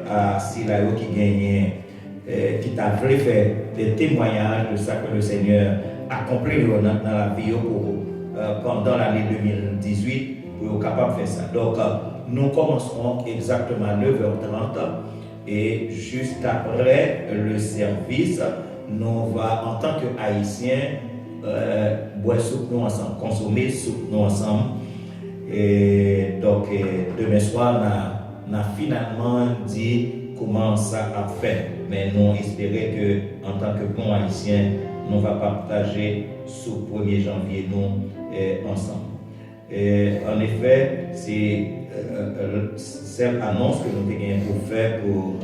à Silayo qui gagnait, qui t'a voulu faire des témoignages de ça que le Seigneur accomplit dans la vie pendant l'année 2018 pour être capable de faire ça. Donc, nous commencerons exactement à 9h30 et juste après le service, nous allons, en tant qu'Haïtiens, boire soupe nous ensemble, consommer soupe nous ensemble. Et donc, demain soir, on a finalement dit comment ça a fait. Mais nous espérons que, en tant que bon Haïtien, nous allons partager ce 1er janvier nous ensemble. Et en effet, c'est cette annonce que nous avons pour faire pour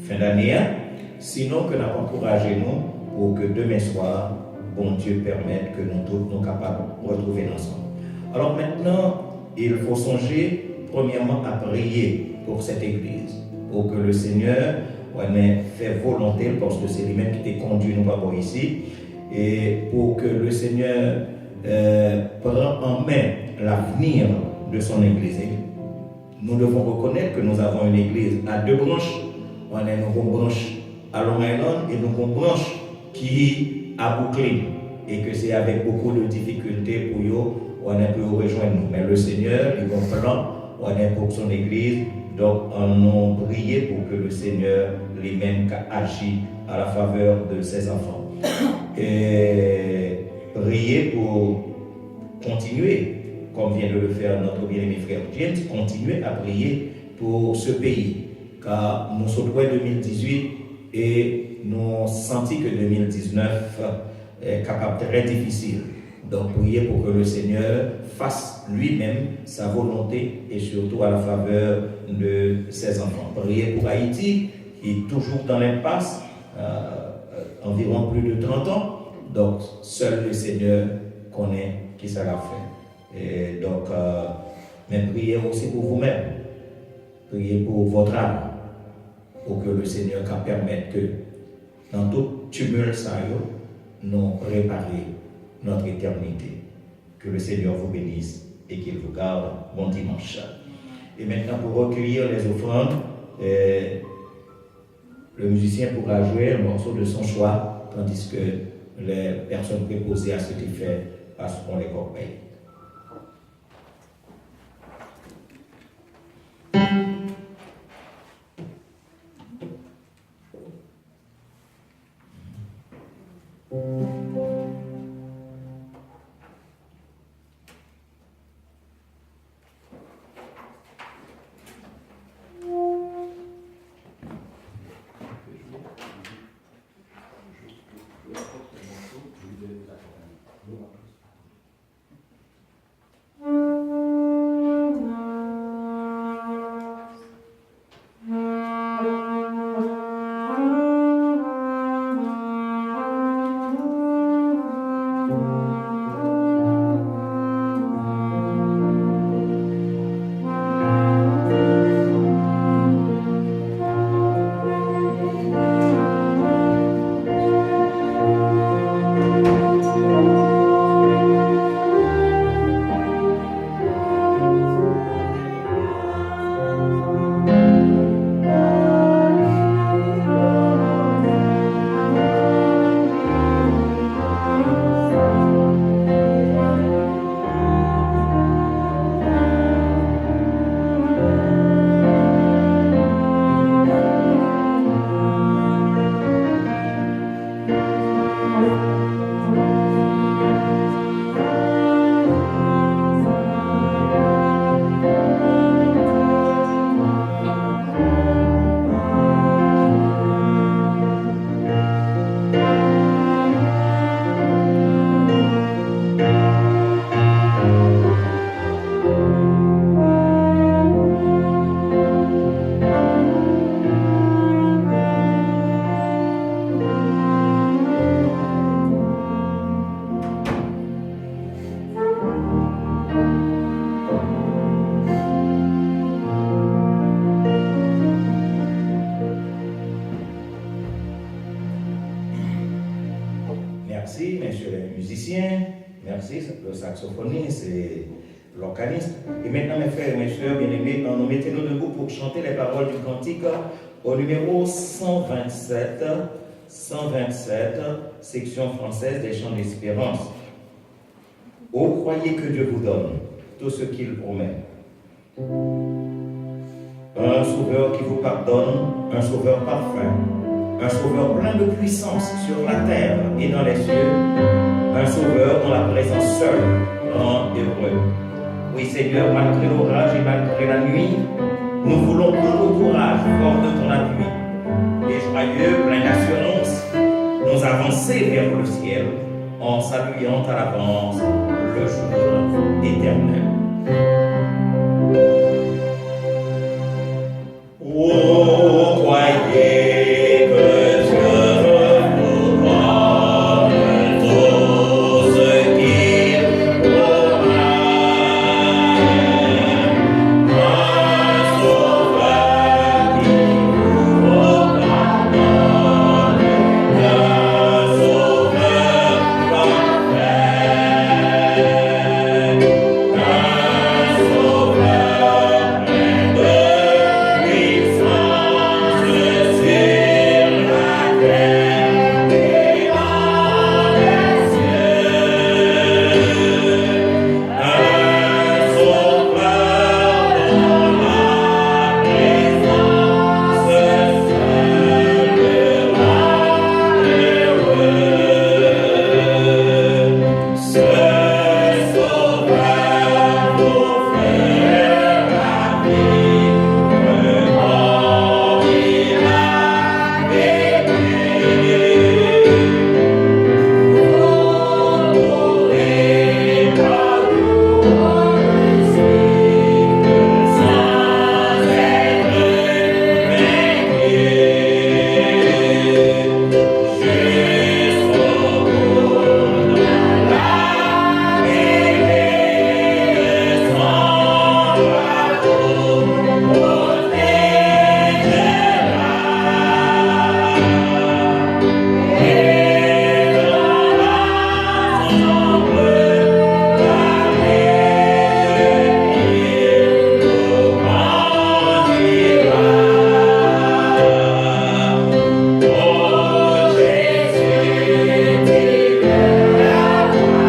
fin d'année. Sinon, que nous encourageons nous pour que demain soir, bon Dieu permette que nous tous nous capables de retrouver ensemble. Alors maintenant, il faut songer premièrement à prier pour cette église, pour que le Seigneur fait volonté, parce que c'est lui-même qui t'a conduit nous pas ici, et pour que le Seigneur prenne en main l'avenir de son église. Nous devons reconnaître que nous avons une église à 2 branches. On a une branche à Long Island et une branche qui a bouclé, et que c'est avec beaucoup de difficultés pour eux on peut rejoindre nous. Mais le Seigneur, il va plan, on est pour son église, donc on a prié pour que le Seigneur lui-même agisse à la faveur de ses enfants. Et prier pour continuer, comme vient de le faire notre bien-aimé frère James, continuer à prier pour ce pays. Car nous sommes en 2018 et nous avons senti que 2019 est capable très difficile. Donc prier pour que le Seigneur fasse lui-même sa volonté et surtout à la faveur de ses enfants. Prier pour Haïti qui est toujours dans l'impasse, environ plus de 30 ans. Donc seul le Seigneur connaît qui ça l'a fait. Et donc, mais priez aussi pour vous-même. Priez pour votre âme, pour que le Seigneur permette que dans tout tumulte, nous préparer notre éternité. Que le Seigneur vous bénisse et qu'il vous garde. Bon dimanche. Et maintenant, pour recueillir les offrandes, le musicien pourra jouer un morceau de son choix, tandis que les personnes préposées à cet effet passeront les corbeilles. Merci, messieurs les musiciens. Merci, le saxophoniste. l'organiste. Et maintenant, mes frères et mes sœurs bien-aimés, nous mettons-nous debout pour chanter les paroles du cantique au numéro 127, section française des chants d'espérance. Ô croyez que Dieu vous donne tout ce qu'il promet. Un sauveur qui vous pardonne, un sauveur parfait, un sauveur plein de puissance sur la terre et dans les cieux, un sauveur dont la présence seule rend heureux. Oui Seigneur, malgré l'orage et malgré la nuit, nous voulons tout le courage fort de ton appui. Et joyeux, plein d'assurance, nous avancer vers le ciel en saluant à l'avance le jour éternel. Oh, croyez que Dieu vous donne tout ce qu'il promet. Un sauveur qui vous pardonne, un sauveur parfait, un sauveur plein de puissance sur la terre et dans les cieux. Un sauveur dont la présence seule rend heureux. Ce sauveur vous fera vivre en vie avec lui. Vous pourrez parcourir sans être vaincu jusqu'au bout dans la vérité. Sans vous protégera et dans l'ensemble il nous conduira. Oh Jésus, dis-le à toi-même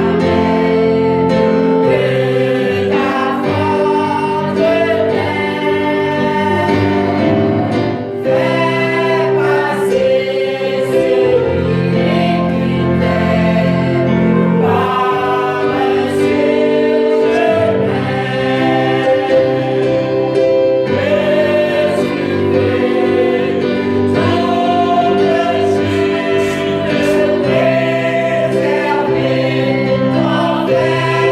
que ta force pleine fait passer celui qui t'aime par un sûr chemin. Que tu veux ton chute préserver ton verre profond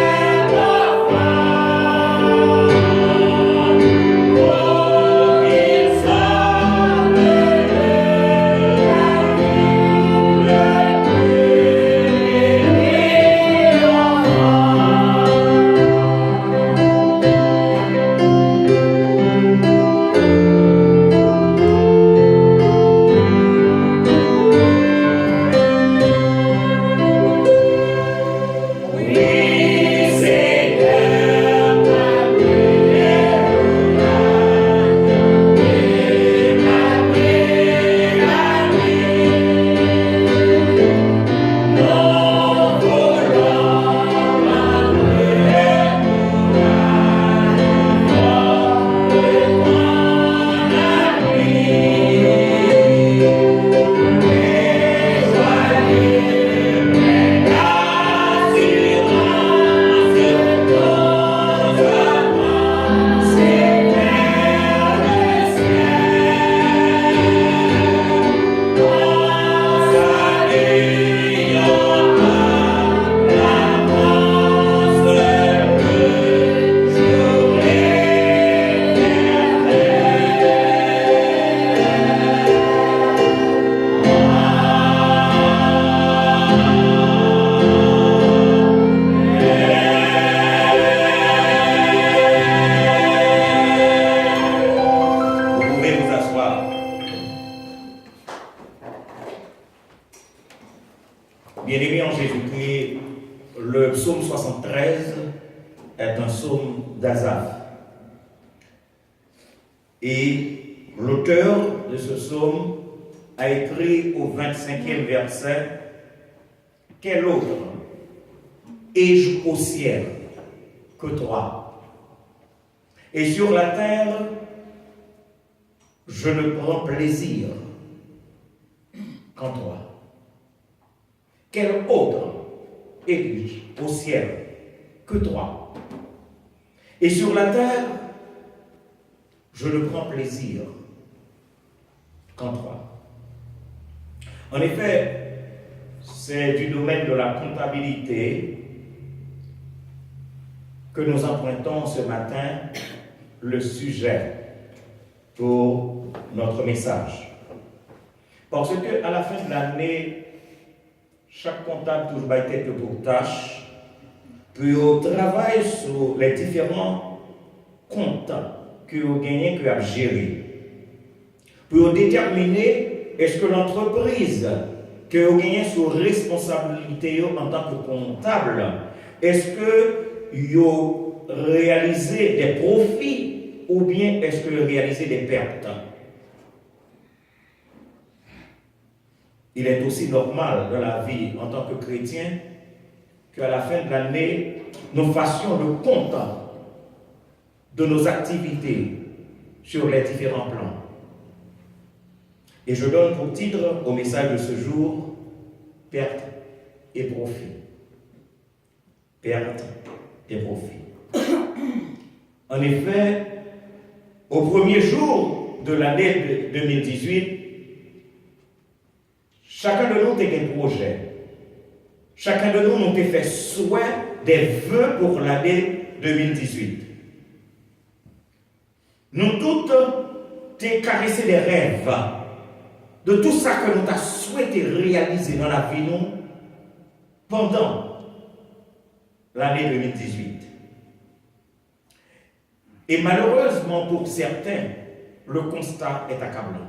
pour qu'il sonne la Bible et oui, Seigneur, ma prière et ma prière nous voulons m'enlever Vous pouvez vous asseoir. Bien-aimés en Jésus-Christ, le psaume 73 est un psaume d'Asaph. Et l'auteur de ce psaume a écrit au 25e verset: quel autre ai-je au ciel que toi? Et sur la terre, je ne prends plaisir qu'en toi. Quel autre ai-je au ciel que toi? Et sur la terre, je ne prends plaisir qu'en toi. En effet, c'est du domaine de la comptabilité que nous empruntons ce matin le sujet pour notre message. Parce qu'à la fin de l'année, chaque comptable toujours tête pour tâche, puis au travail sur les différents comptes que vous gagnez, que vous gérez. Pour déterminer est-ce que l'entreprise que vous gagnez sous responsabilité en tant que comptable, est-ce que vous réalisez des profits ou bien est-ce que vous réalisez des pertes? Il est aussi normal dans la vie en tant que chrétien qu'à la fin de l'année, nous fassions le compte de nos activités sur les différents plans. Et je donne pour titre au message de ce jour: perte et profit. Perte et profit. En effet, au premier jour de l'année 2018, chacun de nous a des projets. Chacun de nous a fait souhait des vœux pour l'année 2018. Nous toutes t'es caressé des rêves de tout ça que nous avons souhaité réaliser dans la vie nous pendant l'année 2018. Et malheureusement pour certains, le constat est accablant.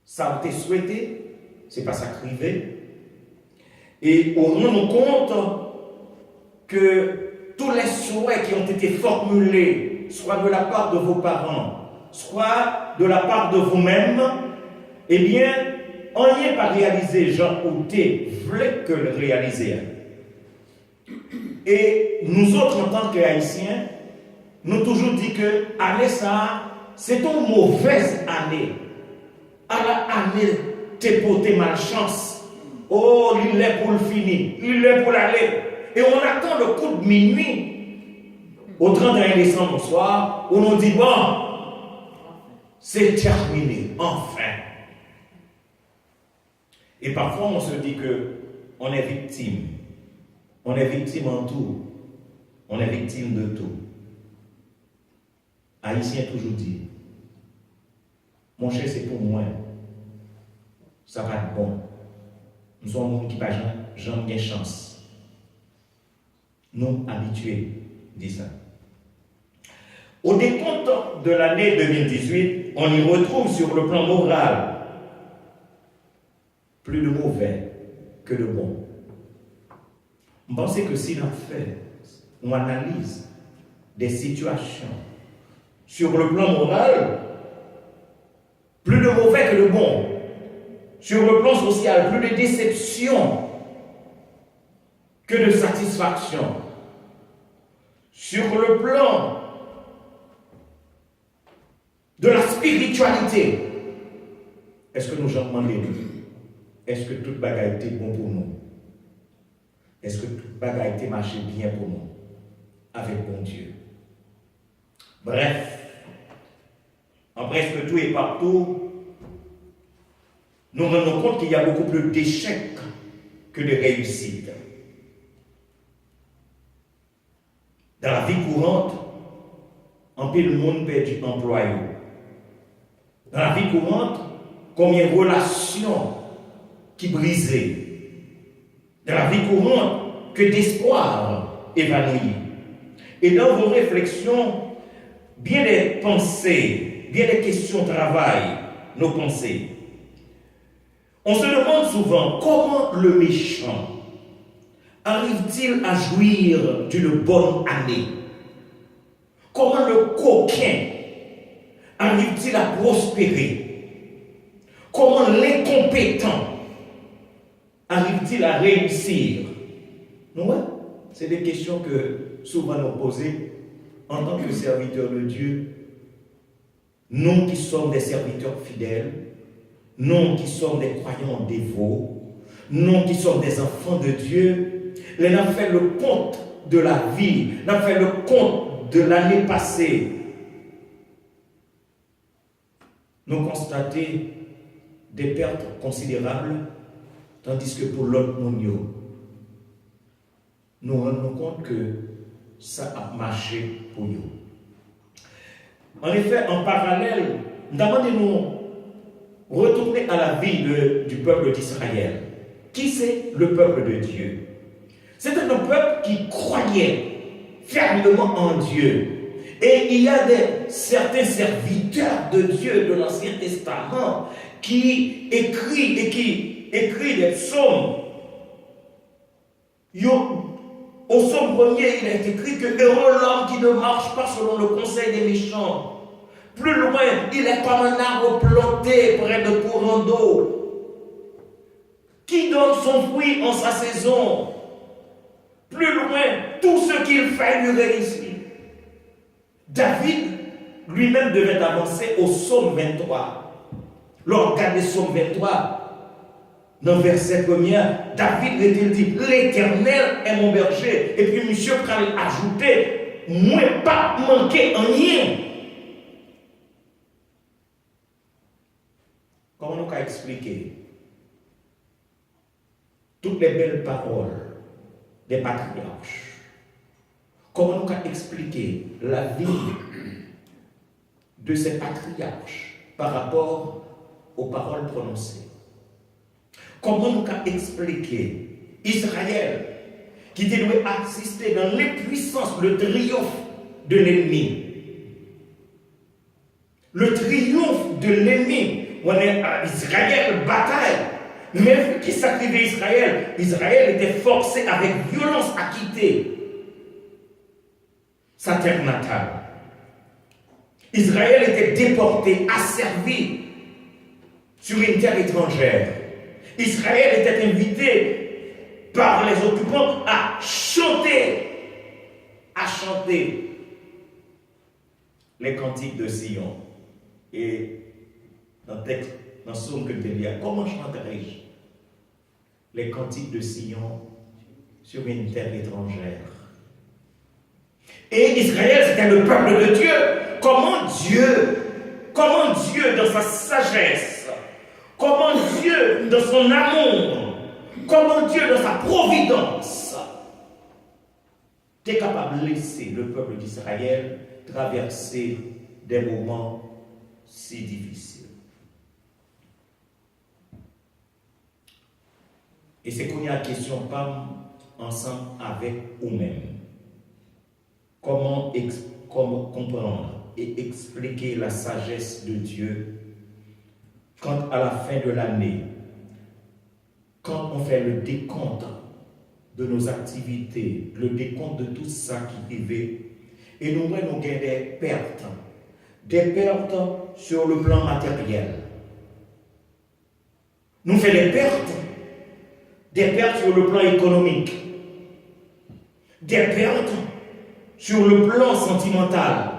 Ça a été souhaité, c'est pas ça crivé. Et on nous rend compte que tous les souhaits qui ont été formulés, soit de la part de vos parents, soit de la part de vous-même, eh bien, on n'y est pas réalisé, Jean Outé voulait que le réaliser. Et nous autres, en tant qu'Haïtiens, nous toujours dit que l'année ça, c'est une mauvaise année. À la année, t'es porté malchance. Oh, il est pour le finir, il est pour l'aller. Et on attend le coup de minuit au 31 décembre au soir, où on dit bon, c'est terminé, enfin. Et parfois on se dit que on est victime. On est victime en tout. On est victime de tout. Haïtien toujours dit, mon cher, c'est pour moi. Ça va être bon. Nous sommes un monde qui n'a jamais chance. Nous habitués, dit ça. Au décompte de l'année 2018, on y retrouve sur le plan moral plus de mauvais que de bon. Je pense que si l'on fait, on analyse des situations sur le plan moral, plus de mauvais que de bon. Sur le plan social, plus de déception que de satisfaction. Sur le plan de la spiritualité, est-ce que nous en demandons? Est-ce que toute bagaille était bon pour nous? Est-ce que toute bagaille était marché bien pour nous? Avec bon Dieu. Bref, en presque tout et partout, nous nous rendons compte qu'il y a beaucoup plus d'échecs que de réussites. Dans la vie courante, en peu le monde perd du emploi. Dans la vie courante, combien de relations qui brisées. Dans la vie courante, que d'espoir évanoui. Et dans vos réflexions, bien des pensées, bien des questions de travail, nos pensées. On se demande souvent comment le méchant arrive-t-il à jouir d'une bonne année? Comment le coquin arrive-t-il à prospérer? Comment l'incompétent arrive-t-il à réussir? Ouais, c'est des questions que souvent nous posons en tant que serviteurs de Dieu. Nous qui sommes des serviteurs fidèles, nous qui sommes des croyants dévots, nous qui sommes des enfants de Dieu, nous avons fait le compte de la vie, nous avons fait le compte de l'année passée. Nous constatons des pertes considérables, tandis que pour l'autre monde, nous rendons compte que ça a marché pour nous. En effet, en parallèle, nous retourner à la vie du peuple d'Israël. Qui c'est le peuple de Dieu? C'était un peuple qui croyait fermement en Dieu. Et il y a certains serviteurs de Dieu de l'Ancien Testament qui écrit des psaumes. Au psaume 1er, il est écrit que heureux l'homme qui ne marche pas selon le conseil des méchants. Plus loin, il est comme un arbre planté près de courants d'eau, qui donne son fruit en sa saison. Plus loin, tout ce qu'il fait lui réussit. David lui-même devait avancer au psaume 23. Lorsqu'on regarde le psaume 23, dans le verset 1er, David était dit, l'Éternel est mon berger. Et puis monsieur Pral ajouté, moi pas manquer en rien. Comment nous pouvons expliquer toutes les belles paroles des patriarches? Comment nous pouvons expliquer la vie de ces patriarches par rapport aux paroles prononcées? Comment nous pouvons expliquer Israël qui devait assister dans l'impuissance, le triomphe de l'ennemi? Le triomphe de l'ennemi. On est à Israël, bataille. Mais qui sacrifiait Israël? Israël était forcé avec violence à quitter sa terre natale. Israël était déporté, asservi sur une terre étrangère. Israël était invité par les occupants à chanter les cantiques de Sion. Et dans le texte, dans le psaume que tu lis, comment chanterai-je les cantiques de Sion sur une terre étrangère? Et Israël, c'était le peuple de Dieu. Comment Dieu, dans sa sagesse, comment Dieu, dans son amour, comment Dieu, dans sa providence, est capable de laisser le peuple d'Israël traverser des moments si difficiles. Et c'est qu'on y a question pas ensemble avec nous-mêmes. Comment comprendre et expliquer la sagesse de Dieu quand à la fin de l'année, quand on fait le décompte de nos activités, le décompte de tout ça qui vivait, et nous gagnons des pertes sur le plan matériel. Nous faisons des pertes sur le plan économique, des pertes sur le plan sentimental.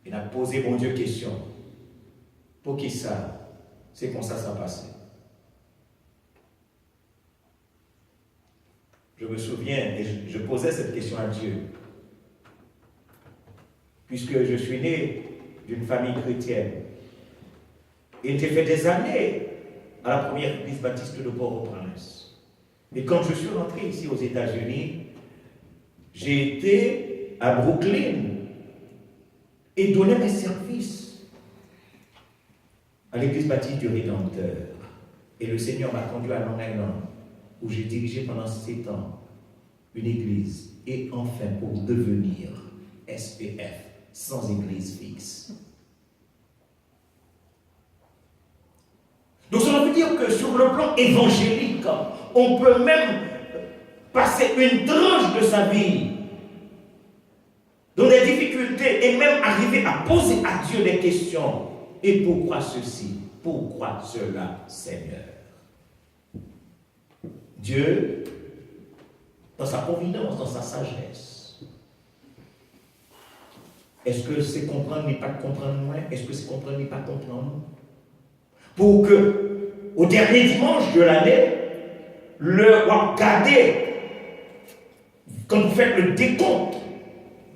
Il a posé, mon Dieu, question. Pour qui ça? C'est comme ça passé. Je me souviens, et je posais cette question à Dieu. Puisque je suis né d'une famille chrétienne. Et j'ai fait des années à la première église baptiste de Port-au-Prince. Et quand je suis rentré ici aux États-Unis, j'ai été à Brooklyn et donné mes services à l'église baptiste du Rédempteur. Et le Seigneur m'a conduit à Long Island, où j'ai dirigé pendant 7 ans une église, et enfin pour devenir SPF, sans église fixe. Donc cela veut dire que sur le plan évangélique, on peut même passer une tranche de sa vie dans des difficultés et même arriver à poser à Dieu des questions. Et pourquoi ceci? Pourquoi cela, Seigneur? Dieu, dans sa providence, dans sa sagesse, est-ce que c'est comprendre n'est pas comprendre moins? Est-ce que c'est comprendre n'est pas comprendre? Pour que, au dernier dimanche de l'année, regardez, quand vous faites le décompte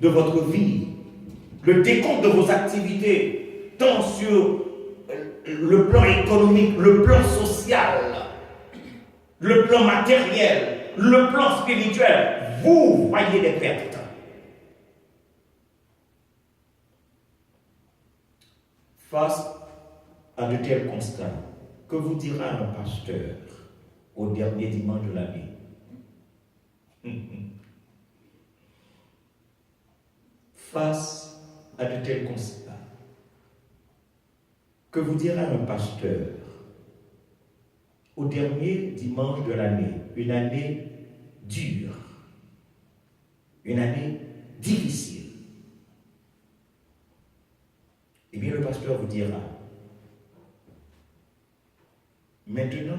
de votre vie, le décompte de vos activités, tant sur le plan économique, le plan social, le plan matériel, le plan spirituel, vous voyez des pertes. Face à de tels constats, que vous dira un pasteur au dernier dimanche de l'année? Face à de tels constats, que vous dira un pasteur au dernier dimanche de l'année, une année dure, une année difficile? Eh bien, le pasteur vous dira, maintenant,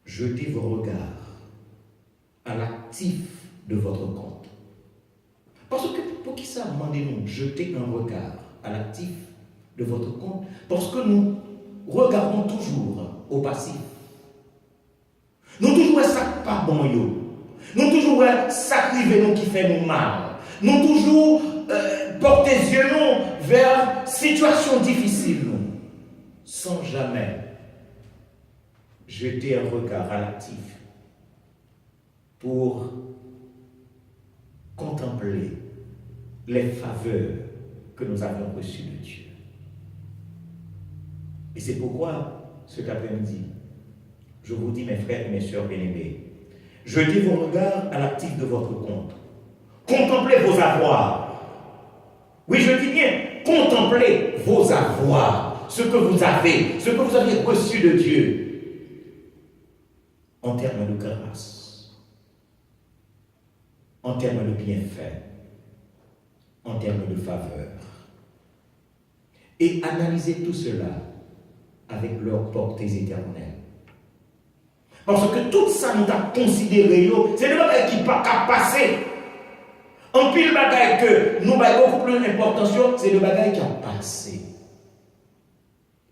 jetez vos regards à l'actif de votre compte. Parce que, pour qui ça, demandez-nous, jeter un regard à l'actif de votre compte? Parce que nous regardons toujours au passif. Nous toujours ça pas bon yo. Nous toujours ça nous qui fait nous mal. Nous toujours porter les yeux nous vers situations difficiles nous, sans jamais jeter un regard à l'actif pour contempler les faveurs que nous avons reçues de Dieu. Et c'est pourquoi, cet après-midi, je vous dis, mes frères et mes sœurs bien-aimés, jetez vos regards à l'actif de votre compte. Contemplez vos avoirs. Oui, je dis bien, contemplez vos avoirs, ce que vous avez reçu de Dieu, en termes de grâce, en termes de bienfaits, en termes de faveur. Et analysez tout cela avec leurs portées éternelles. Parce que tout ça nous a considéré, c'est le bagage qui n'est pas qu'à passer. En pile bagage que nous avons beaucoup plus d'importance, c'est le bagage qui a passé.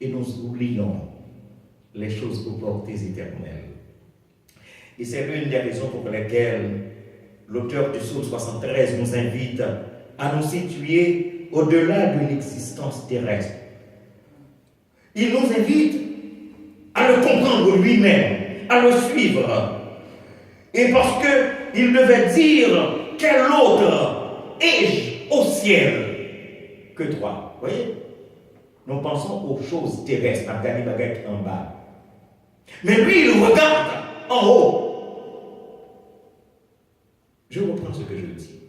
Et nous oublions les choses aux portées éternelles. Et c'est l'une des raisons pour lesquelles l'auteur du psaume 73 nous invite à nous situer au-delà de l'existence terrestre. Il nous invite à le comprendre lui-même, à le suivre. Et parce qu'il devait dire, quel autre ai-je au ciel que toi? Vous voyez? Nous pensons aux choses terrestres, à gagner baguette en bas. Mais lui, il regarde en haut. Je reprends ce que je dis.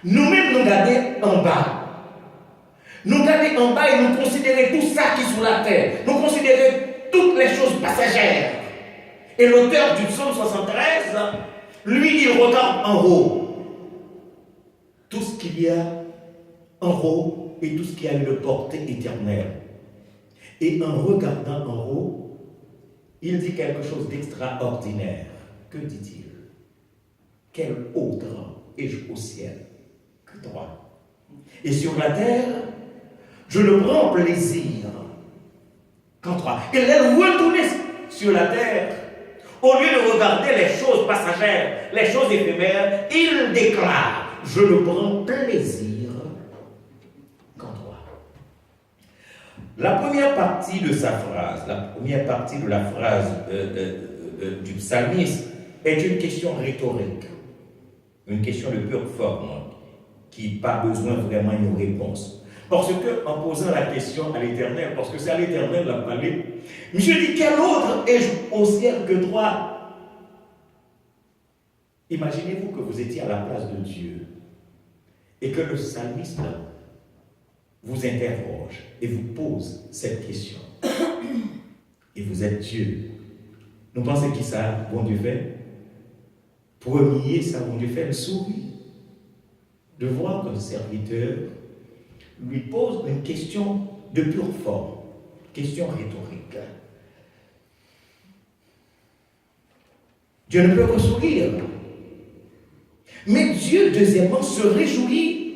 Nous-mêmes, nous regardons en bas. Nous regardons en bas et nous considérons tout ça qui est sur la terre. Nous considérons toutes les choses passagères. Et l'auteur du psaume 73, lui, il regarde en haut. Tout ce qu'il y a en haut et tout ce qui a une portée éternelle. Et en regardant en haut, il dit quelque chose d'extraordinaire. Que dit-il? Quel autre ai-je au ciel que toi? Et sur la terre, je ne prends plaisir qu'en toi. Il est retourné sur la terre. Au lieu de regarder les choses passagères, les choses éphémères, il déclare, je ne prends plaisir qu'en toi. La première partie de sa phrase, la première partie de la phrase du psalmiste est une question rhétorique, une question de pure forme, qui n'a pas besoin vraiment d'une réponse. Parce que, en posant la question à l'Éternel, parce que c'est à l'Éternel la parler, je dis, quel autre ai-je au ciel que toi? Imaginez-vous que vous étiez à la place de Dieu et que le psalmiste vous interroge et vous pose cette question. et vous êtes Dieu. Nous pensons qui ça, bon Dieu fait? Premier, ça, bon Dieu fait, le sourit de voir qu'un serviteur lui pose une question de pure forme, question rhétorique. Dieu ne peut que sourire. Mais Dieu, deuxièmement, se réjouit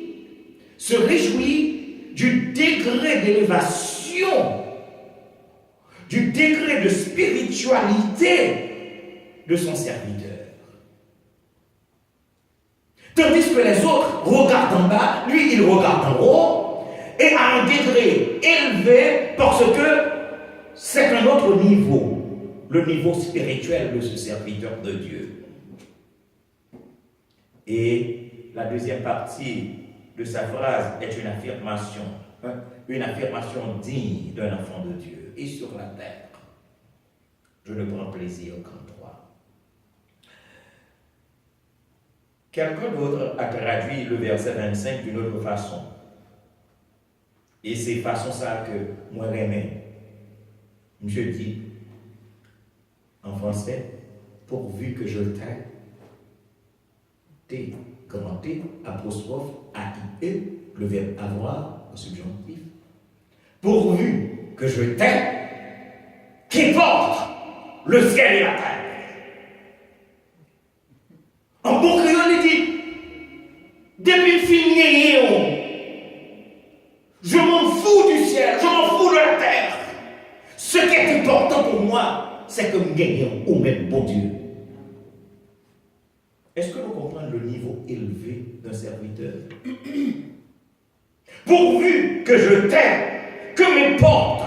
du degré d'élévation, du degré de spiritualité de son serviteur. Tandis que les autres regardent en bas, lui il regarde en haut, et à un degré élevé parce que c'est un autre niveau, le niveau spirituel de ce serviteur de Dieu. Et la deuxième partie de sa phrase est une affirmation digne d'un enfant de Dieu. Et sur la terre, je ne prends plaisir qu'en toi. Quelqu'un d'autre a traduit le verset 25 d'une autre façon. Et c'est façon ça que moi j'aimais. Je dis en français, pourvu que je t'aime, T, comment T, apostrophe, A-I-E, le verbe avoir, au subjonctif. Pourvu que je t'aime, qu'importe le ciel et la terre. En bon créole, il dit, depuis le film, je m'en fous du ciel, je m'en fous de la terre. Ce qui est important pour moi, c'est que nous gagnions au même bon Dieu. Est-ce que nous comprenons le niveau élevé d'un serviteur? Pourvu que je t'aime, que m'importe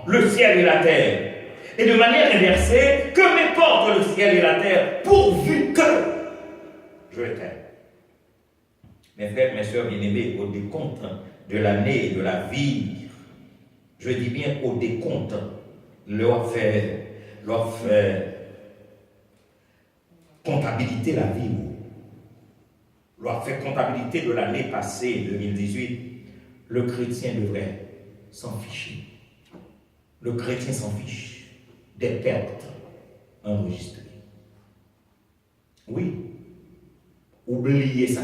le ciel et la terre. Et de manière inversée, que m'importe le ciel et la terre, pourvu que je t'aime. Mes frères, mes soeurs bien-aimés, au décompte de l'année et de la vie, je dis bien au décompte, leur faire comptabilité la vie, leur faire comptabilité de l'année passée, 2018, le chrétien devrait s'en ficher. Le chrétien s'en fiche des pertes enregistrées. Oui, oubliez ça.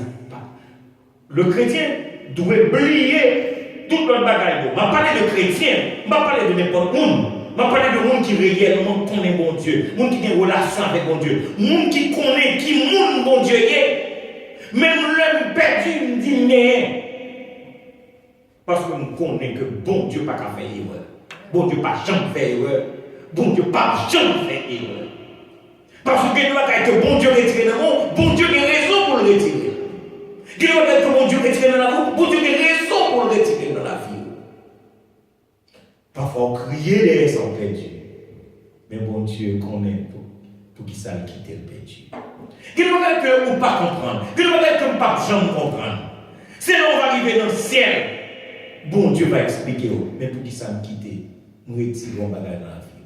Le chrétien doit oublier tout le bagage. Je ne parle de chrétien, je ne parle de n'importe qui. Je parle de monde qui réellement connaît bon Dieu, monde qui a une relation avec bon Dieu, monde qui connaît qui monde bon Dieu est. Même l'homme perdu me dit mais parce que nous connaissons que bon Dieu n'a pas fait erreur. Bon Dieu n'a pas jamais fait erreur. Bon Dieu n'a pas jamais fait erreur. Parce que nous avons que bon Dieu retire dans le monde, bon Dieu a raison pour le retirer. Nous avons que bon Dieu retire dans la vie, bon Dieu a raison pour le retirer dans la vie. Parfois, crier derrière son perdu. Mais bon Dieu connaît pour qui ça quitter le perdu. Qu'il ne va que ou pas comprendre. Qu'il ne va que ou pas jamais comprendre. Sinon, on va arriver dans le ciel. Bon Dieu va expliquer. Mais pour qui ça me quitter, nous retirons bagage dans la vie.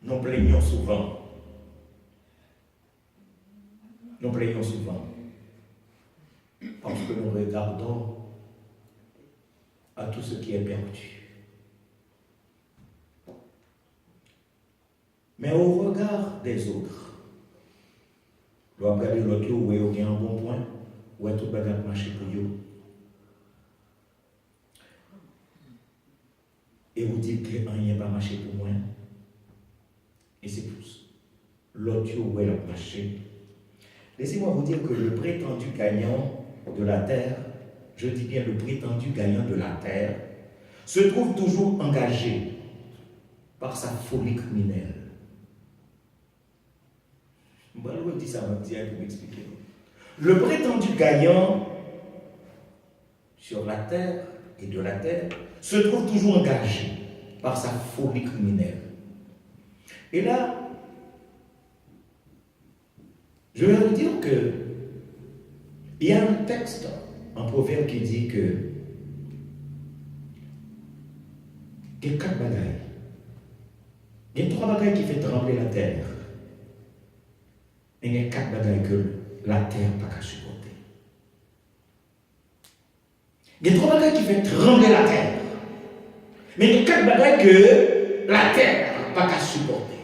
Nous plaignons souvent. Nous plaignons souvent. Parce que nous regardons à tout ce qui est perdu. Mais au regard des autres, nous allons regarder l'autre où il y a un bon point, où est tout le bagage marché pour eux. Et vous dites que rien n'a pas marché pour moi. Et c'est plus. L'autre où est le marché. Laissez-moi vous dire que le prétendu gagnant de la terre, je dis bien le prétendu gagnant de la terre, se trouve toujours engagé par sa folie criminelle. Je vais dire ça pour m'expliquer. Le prétendu gagnant sur la terre et de la terre se trouve toujours engagé par sa folie criminelle. Et là, je vais vous dire que il y a un texte en Proverbe qui dit que il y a 4 bagailles. Il y a 3 bagailles qui font trembler la terre. Et il y a 4 bagailles que la terre n'a pas supporter. Il y a 3 bagailles qui font trembler la terre. Mais il y a quatre bagages que la terre n'a pas qu'à supporter.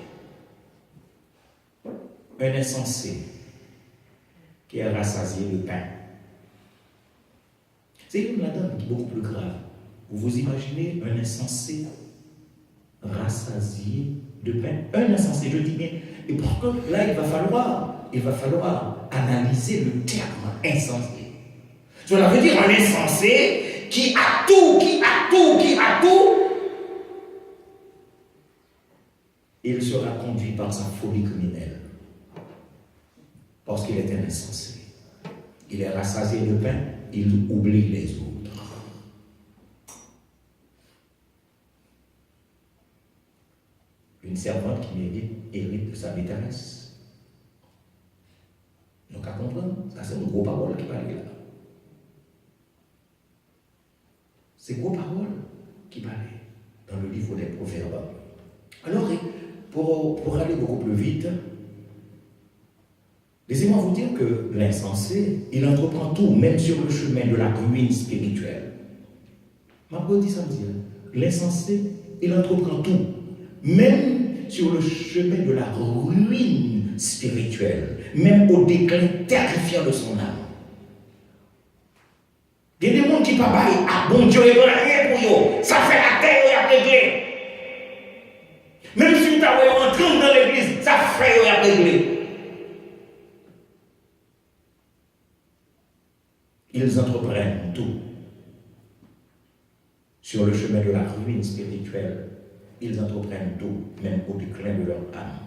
Un insensé qui est rassasié de pain. C'est une là-dedans qui est beaucoup plus grave. Vous vous imaginez un insensé rassasié de pain? Un insensé, je dis bien. Et pourtant, là, il va falloir analyser le terme insensé. Cela veut dire un insensé qui a tout. Il sera conduit par sa folie criminelle. Parce qu'il est un insensé. Il est rassasié de pain, il oublie les autres. Une servante qui hérite de sa maîtresse. Donc à comprendre, ça c'est une grosse parole qui parle là. C'est une grosse parole qui parle dans le livre des Proverbes. Alors, pour aller beaucoup plus vite, laissez-moi vous dire que l'insensé, il entreprend tout, même sur le chemin de la ruine spirituelle. Margot dit ça me dit, l'insensé, il entreprend tout, même sur le chemin de la ruine spirituelle, même au déclin terrifiant de son âme. Il y a des gens qui ne parlent pas, ah bon Dieu, il n'y a rien pour eux, ça fait la terre, il y a réglé. Même si tu as entré dans l'église, ça fait, il y a réglé. Ils entreprennent tout. Sur le chemin de la ruine spirituelle, ils entreprennent tout, même au déclin de leur âme.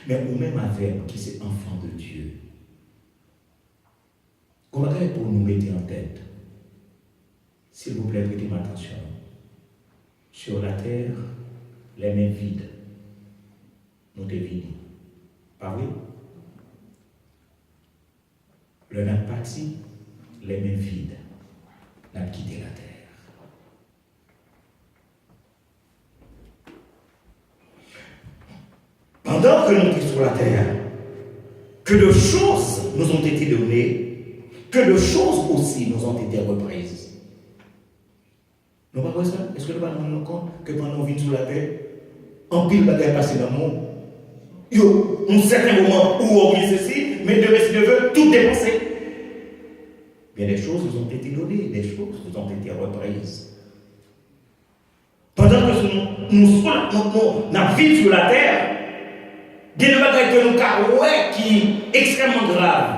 Mais au même avec qui c'est enfant de Dieu. Comment est-ce pour nous mettre en tête? S'il vous plaît, prêtez attention. Sur la terre, les mains vides. Nous te vidons. Pas oui? Le n'a pas parti, les mains vides. N'a quitté la terre. Pendant que nous sommes sur la terre, que de choses nous ont été données, que de choses aussi nous ont été reprises. Nous ne pas ça? Est-ce que nous ne nous rendons compte que pendant qu'on vit sur la terre, en pile bagaille passé dans le monde, il y a un certain moment où on vit ceci, mais de si Dieu veut, tout dépenser. Bien des choses nous ont été données, des choses nous ont été reprises. Pendant que nous vivons sur la terre, il y a des bagailles que nous avons qui est extrêmement grave.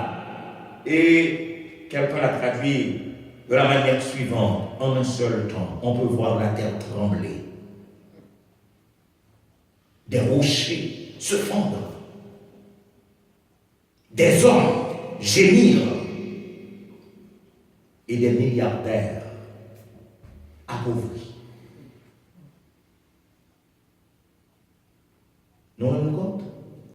Et quelqu'un l'a traduit de la manière suivante. En un seul temps, on peut voir la terre trembler. Des rochers se fondre. Des hommes gémir. Et des milliardaires appauvris. Nous rendons compte?